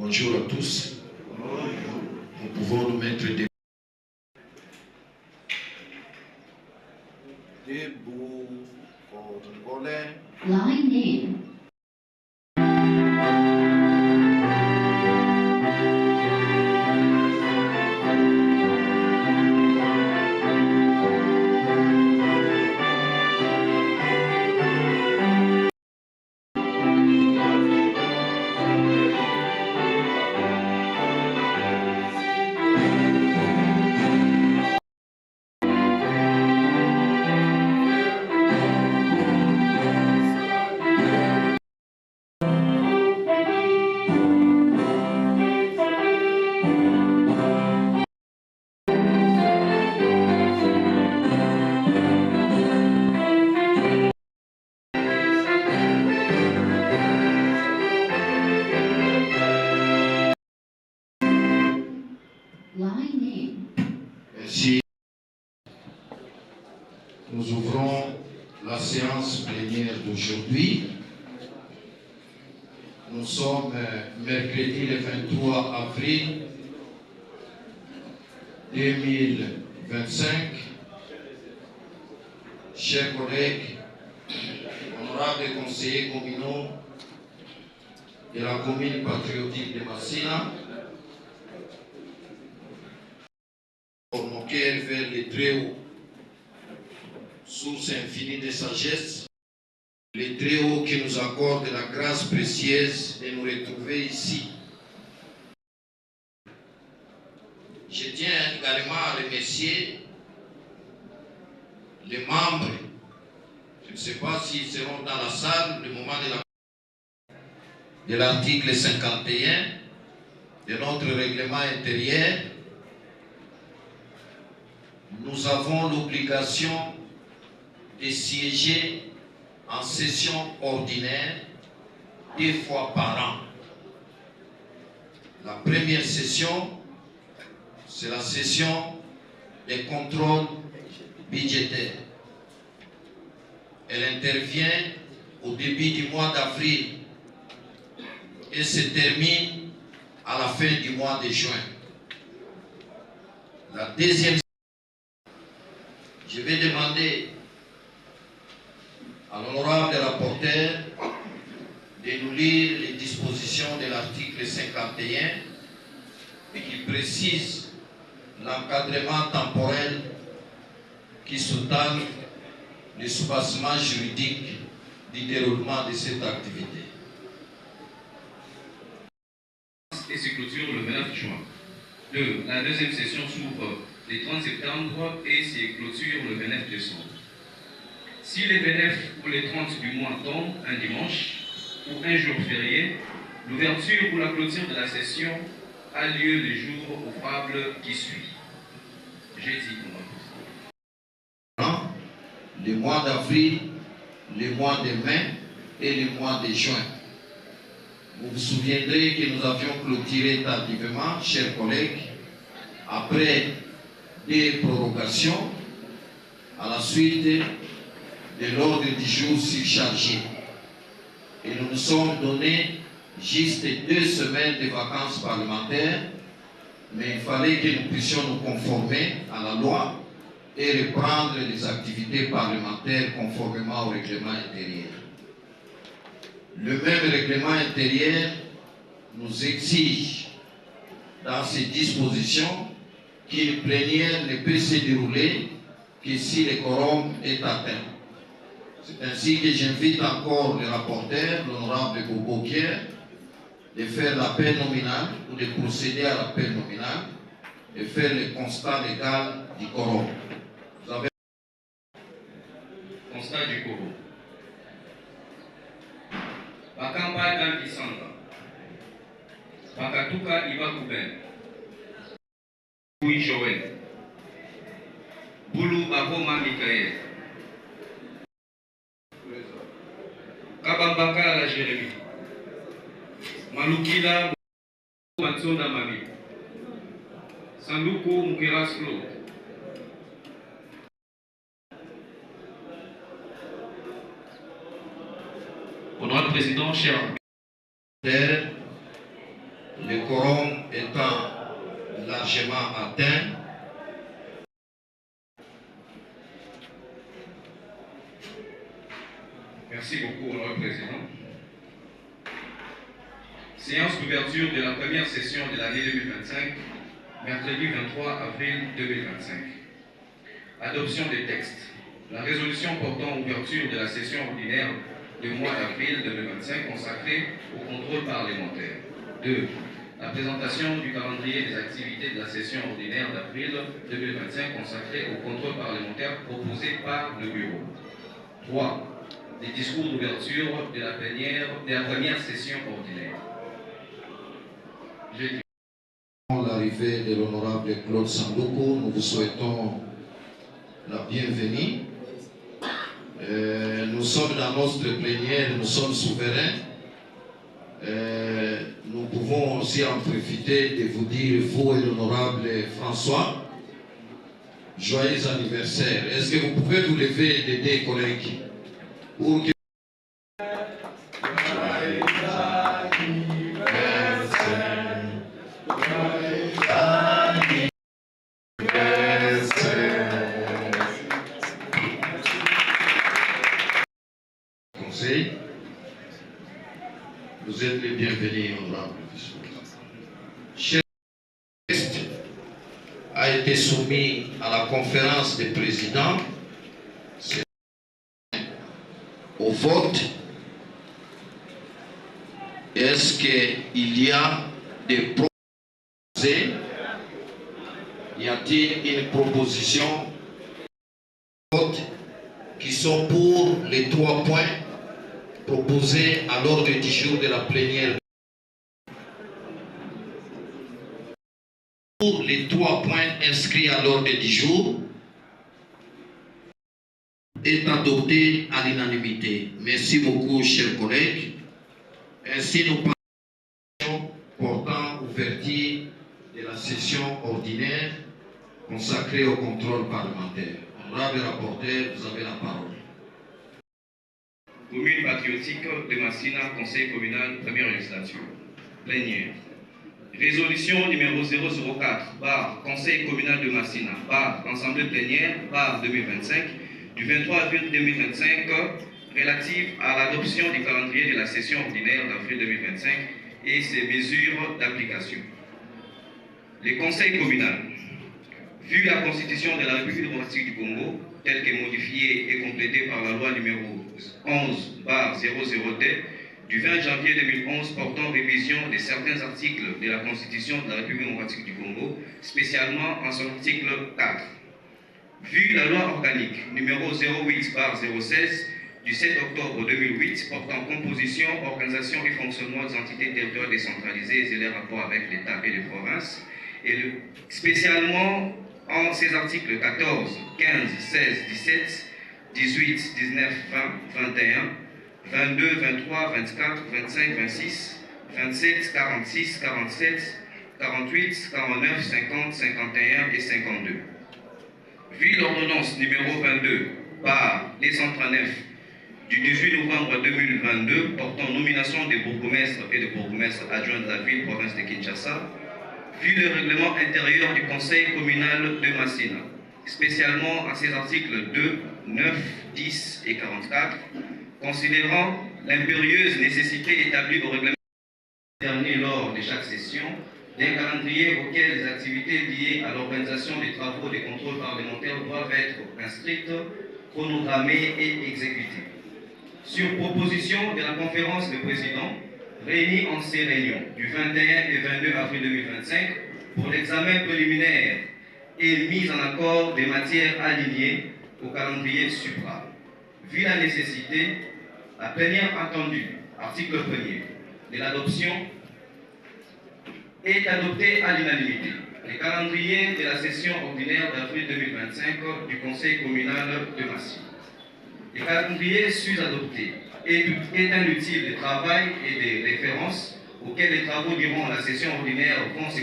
Bonjour à tous. Nous pouvons nous mettre debout, congolais. Line name. Merci. Nous ouvrons la séance plénière d'aujourd'hui. Nous sommes mercredi le 23 avril 2025. Chers collègues, honorables conseillers communaux de la commune patriotique de Massina, pour nos cœurs vers les Très-Hauts, source infinie de sagesse, les Très-Hauts qui nous accordent la grâce précieuse de nous retrouver ici. Je tiens également à remercier les membres, je ne sais pas s'ils seront dans la salle le moment de l'article 51 de notre règlement intérieur. Nous avons l'obligation de siéger en session ordinaire 2 fois par an. La première session, c'est la session de contrôle budgétaire. Elle intervient au début du mois d'avril et se termine à la fin du mois de juin. La deuxième, je vais demander à l'honorable rapporteur de nous lire les dispositions de l'article 51 et qui précise l'encadrement temporel qui sous-tend le soubassement juridique du déroulement de cette activité. Et se clôture le 29 juin. La deuxième session s'ouvre le 30 septembre et se clôture le 29 décembre. Si les 29 ou les 30 du mois tombent un dimanche ou un jour férié, l'ouverture ou la clôture de la session a lieu le jour ouvrable qui suit. Jeudi, le mois d'avril, le mois de mai et le mois de juin. Vous vous souviendrez que nous avions clôturé tardivement, chers collègues, après des prorogations à la suite de l'ordre du jour surchargé. Et nous nous sommes donné juste 2 semaines de vacances parlementaires, mais il fallait que nous puissions nous conformer à la loi et reprendre les activités parlementaires conformément au règlement intérieur. Le même règlement intérieur nous exige dans ces dispositions qu'une plénière ne peut se dérouler que si le quorum est atteint. C'est ainsi que j'invite encore le rapporteur, l'honorable Bobo Kier, de faire l'appel nominal ou de procéder à l'appel nominal et faire le constat légal du quorum. Vous avez constat du quorum. Bakamba Gambi Sanga, Bakatuka Iba Kuben, Bouy Joël, Boulou Bakoma Mikael, Kabambaka la Jérémie, Malukila Matsonda Mami, Sanduku Mukeras Claude. Honorable Président, cher le matin. Merci beaucoup, Honorable Président. Séance d'ouverture de la première session de l'année 2025, mercredi 23 avril 2025. Adoption des textes. La résolution portant ouverture de la session ordinaire du mois d'avril 2025 consacrée au contrôle parlementaire. 2. La présentation du calendrier des activités de la session ordinaire d'avril 2025 consacrée au contrôle parlementaire proposé par le Bureau. 3. Les discours d'ouverture de la première session ordinaire. L'arrivée de l'honorable Claude Sandoku, nous vous souhaitons la bienvenue. Nous sommes dans notre plénière, nous sommes souverains. Nous pouvons aussi en profiter de vous dire, vous et l'honorable François, joyeux anniversaire. Est-ce que vous pouvez vous lever des collègues pour que vous êtes les bienvenus, honorable. Cher texte a été soumis à la conférence des présidents au vote. Est-ce qu'il y a des propositions? Y a-t-il une proposition de vote qui sont pour les 3 points proposés à l'ordre du jour de la plénière? Pour les 3 points inscrits à l'ordre du jour est adopté à l'unanimité. Merci beaucoup, chers collègues. Ainsi, nous passons portant ouverture de la session ordinaire consacrée au contrôle parlementaire. Honorable rapporteur, vous avez la parole. Commune patriotique de Massina, Conseil communal, première législature. Plénière. Résolution numéro 004 par Conseil communal de Massina, par Assemblée plénière, par 2025, du 23 avril 2025, relative à l'adoption du calendrier de la session ordinaire d'avril 2025 et ses mesures d'application. Le Conseil communal, vu la Constitution de la République démocratique du Congo, telle que modifiée et complétée par la loi numéro 11/002 du 20 janvier 2011 portant révision de certains articles de la Constitution de la République démocratique du Congo, spécialement en son article 4. Vu la loi organique numéro 08/016 du 7 octobre 2008 portant composition, organisation et fonctionnement des entités territoriales décentralisées et les rapports avec l'État et les provinces, et spécialement en ses articles 14, 15, 16, 17, 18, 19, 20, 21, 22, 23, 24, 25, 26, 27, 46, 47, 48, 49, 50, 51 et 52. Vu l'ordonnance numéro 22 par les 139 du 18 novembre 2022 portant nomination des bourgmestres et de bourgmestres adjoints de la ville, province de Kinshasa, vu le règlement intérieur du Conseil communal de Massina, spécialement à ses articles 2, 9, 10 et 44, considérant l'impérieuse nécessité établie au règlement dernier lors de chaque session d'un calendrier auquel les activités liées à l'organisation des travaux des contrôles parlementaires doivent être inscrites, chronogrammées et exécutées. Sur proposition de la conférence des présidents, réunis en ces réunions du 21 et 22 avril 2025 pour l'examen préliminaire et mise en accord des matières alignées au calendrier supra. Vu la nécessité, la plénière entendue, article 1er, de l'adoption est adopté à l'unanimité. Le calendrier de la session ordinaire d'avril 2025 du Conseil communal de Massy. Le calendrier sus-adopté est un outil de travail et de référence auquel les travaux durant la session ordinaire vont se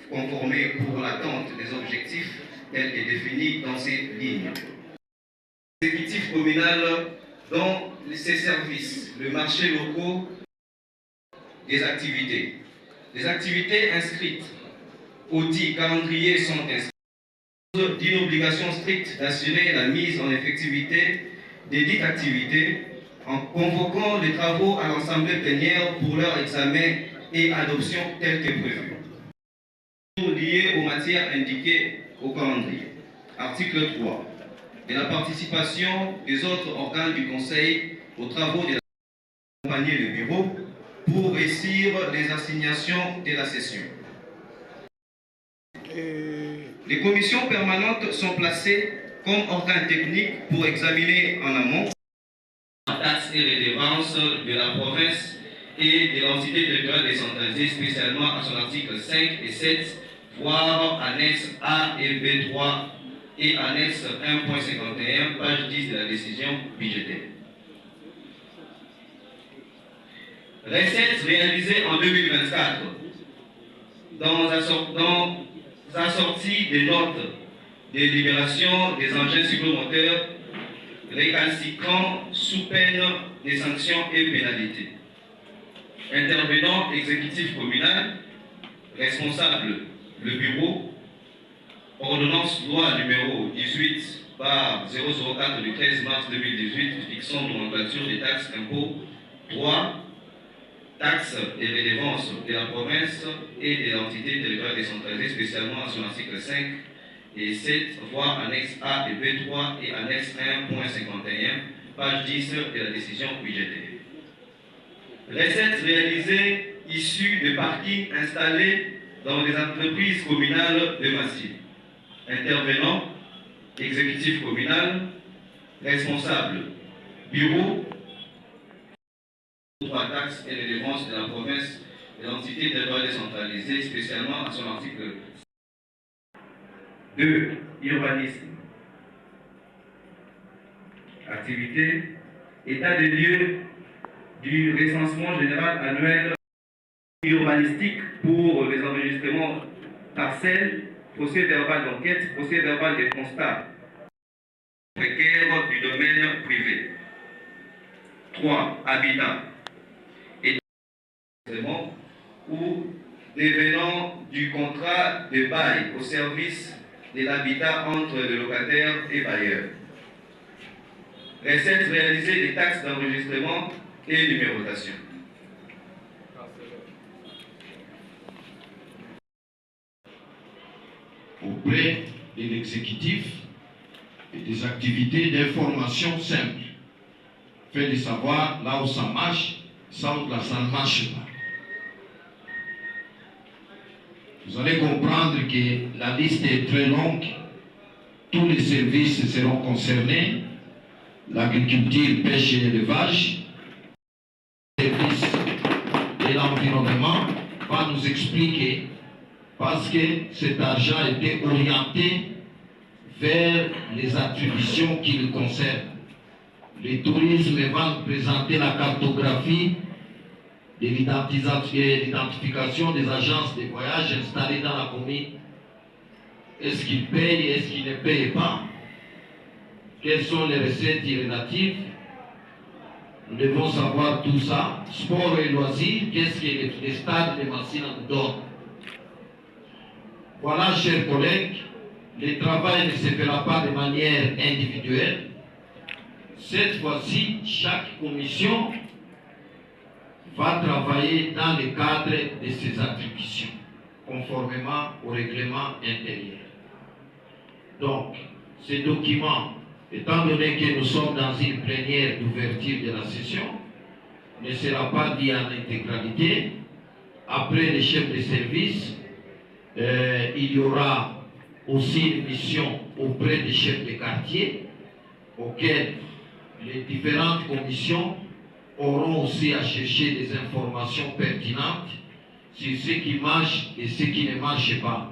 conformer pour l'attente des objectifs tels que définis dans ces lignes. L'exécutif communal dans ses services, le marché locaux des activités. Les activités inscrites audits, calendriers sont inscrits, d'une obligation stricte d'assurer la mise en effectivité des dites activités en convoquant les travaux à l'Assemblée plénière pour leur examen et adoption tel que prévu. Liés aux matières indiquées au calendrier. Article 3. De la participation des autres organes du Conseil aux travaux de accompagner le bureau pour réussir les assignations de la session. Les commissions permanentes sont placées comme organes techniques pour examiner en amont la taxe et les dépenses de la province et de l'entité territoriale décentralisée, spécialement à son article 5 et 7, voire annexe A et B3 et annexe 1.51, page 10 de la décision budgétaire. Recettes réalisées en 2024 dans assorties des notes de libération des engins supplémentaires récalcitrants sous peine des sanctions et pénalités. Intervenant exécutif communal, responsable le bureau, ordonnance loi numéro 18/004 du 13 mars 2018 fixant nomenclature des taxes, impôts, droits, taxes et redevances de la province et de l'entité territoriale décentralisée, spécialement à son article 5 et 7, voire annexe A et B3 et annexe 1.51, page 10 de la décision budgétaire. Recettes réalisées issues de parkings installés dans des entreprises communales de massif. Intervenant, exécutif communal, responsable, bureau, trois taxes et les dépenses de la province de l'entité territoriale décentralisée, spécialement à son article 2. Urbanisme. Activité, état des lieux du recensement général annuel urbanistique pour les enregistrements parcelles, procès verbal d'enquête, procès verbal des constats précaires du domaine privé. 3. Habitat. Et ou devenant du contrat de bail au service de l'habitat entre le locataire et bailleur. Recettes réalisées des taxes d'enregistrement et numérotation. Auprès de l'exécutif et des activités d'information simple, fait de savoir là où ça marche, ça où ça ne marche pas. Vous allez comprendre que la liste est très longue, tous les services seront concernés, l'agriculture, pêche et élevage, les services de l'environnement va nous expliquer parce que cet argent était orienté vers les attributions qui le concernent. Le tourisme va nous présenter la cartographie de l'identification des agences de voyage installées dans la commune. Est-ce qu'ils payent, est-ce qu'ils ne payent pas? Quelles sont les recettes relatives? Nous devons savoir tout ça. Sport et loisirs, qu'est-ce que les stades de Massina nous donnent? Voilà, chers collègues, le travail ne se fera pas de manière individuelle. Cette fois-ci, chaque commission va travailler dans le cadre de ses attributions, conformément au règlement intérieur. Donc, ces documents, étant donné que nous sommes dans une plénière d'ouverture de la session, ne sera pas dit en intégralité. Après les chefs de service, il y aura aussi une mission auprès des chefs de quartier, auxquels les différentes commissions auront aussi à chercher des informations pertinentes sur ce qui marche et ce qui ne marche pas.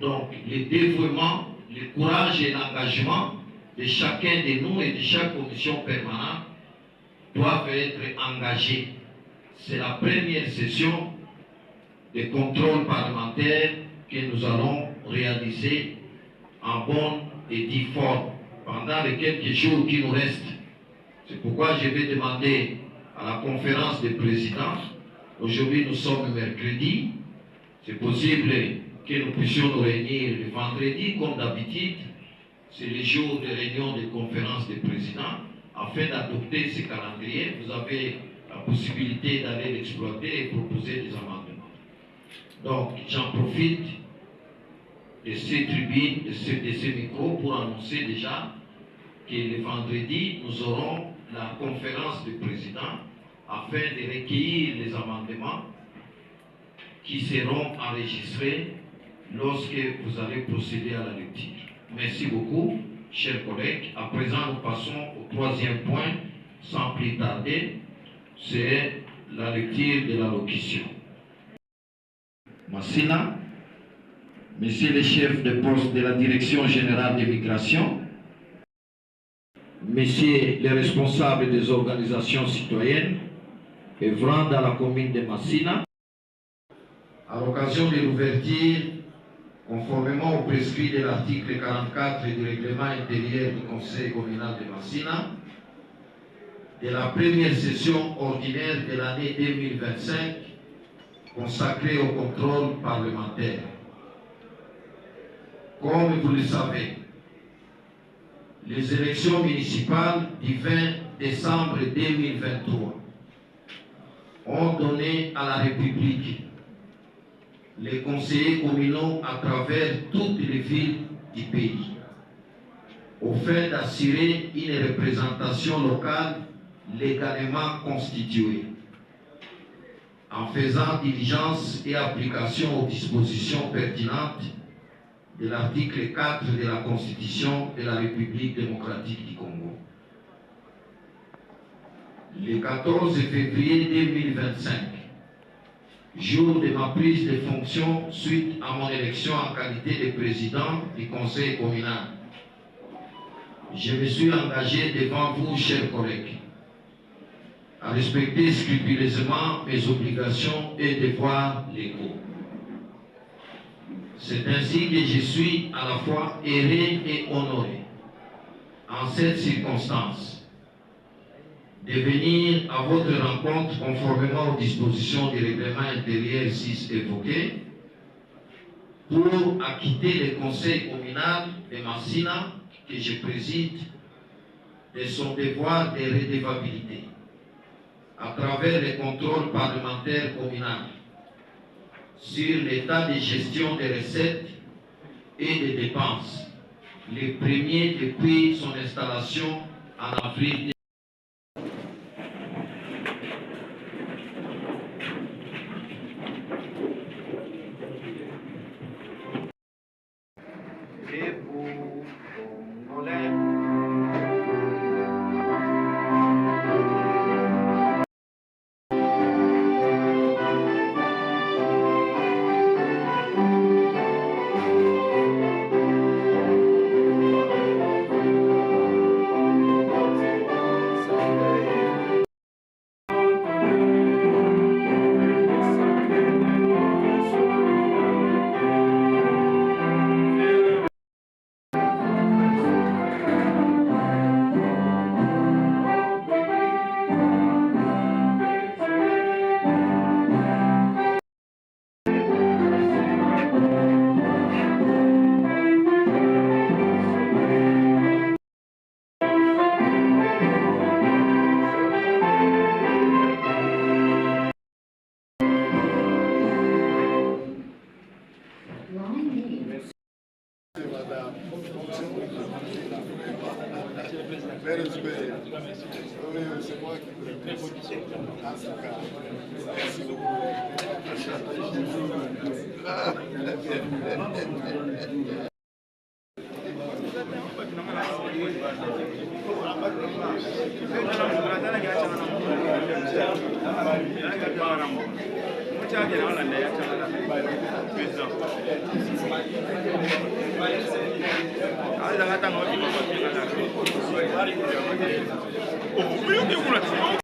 Donc, le dévouement, le courage et l'engagement de chacun de nous et de chaque commission permanente doivent être engagés. C'est la première session de contrôle parlementaire que nous allons réaliser en bonne et due forme pendant les quelques jours qui nous restent. C'est pourquoi je vais demander à la conférence des présidents, aujourd'hui nous sommes mercredi, C'est possible que nous puissions nous réunir le vendredi, comme d'habitude. C'est le jour de réunion des conférences des présidents. Afin d'adopter ce calendrier, vous avez la possibilité d'aller l'exploiter et proposer des amendements. Donc, j'en profite de ces tribunes, de ces micros pour annoncer déjà que le vendredi, nous aurons la conférence des présidents afin de recueillir les amendements qui seront enregistrés lorsque vous allez procéder à la lecture. Merci beaucoup, chers collègues. À présent, nous passons au troisième point, sans plus tarder, c'est la lecture de l'allocution. Massina, Monsieur le chef de poste de la Direction générale des migrations, Messieurs les responsables des organisations citoyennes œuvrant dans la commune de Massina, à l'occasion de l'ouverture, conformément au prescrit de l'article 44 du règlement intérieur du Conseil communal de Massina, de la première session ordinaire de l'année 2025 consacrée au contrôle parlementaire. Comme vous le savez, les élections municipales du 20 décembre 2023 ont donné à la République les conseillers communaux à travers toutes les villes du pays, au fait d'assurer une représentation locale légalement constituée, en faisant diligence et application aux dispositions pertinentes de l'article 4 de la Constitution de la République démocratique du Congo. Le 14 février 2025, jour de ma prise de fonction suite à mon élection en qualité de président du conseil communal, je me suis engagé devant vous, chers collègues, à respecter scrupuleusement mes obligations et devoirs légaux. C'est ainsi que je suis à la fois aimé et honoré, en cette circonstance, de venir à votre rencontre conformément aux dispositions du règlement intérieur 6 évoqué, pour acquitter le conseil communal de Massina, que je préside, de son devoir de redevabilité, à travers le contrôle parlementaire communal sur l'état de gestion des recettes et des dépenses, les premiers depuis son installation en avril. C'est moi qui vous remercie. En tout cas, merci beaucoup.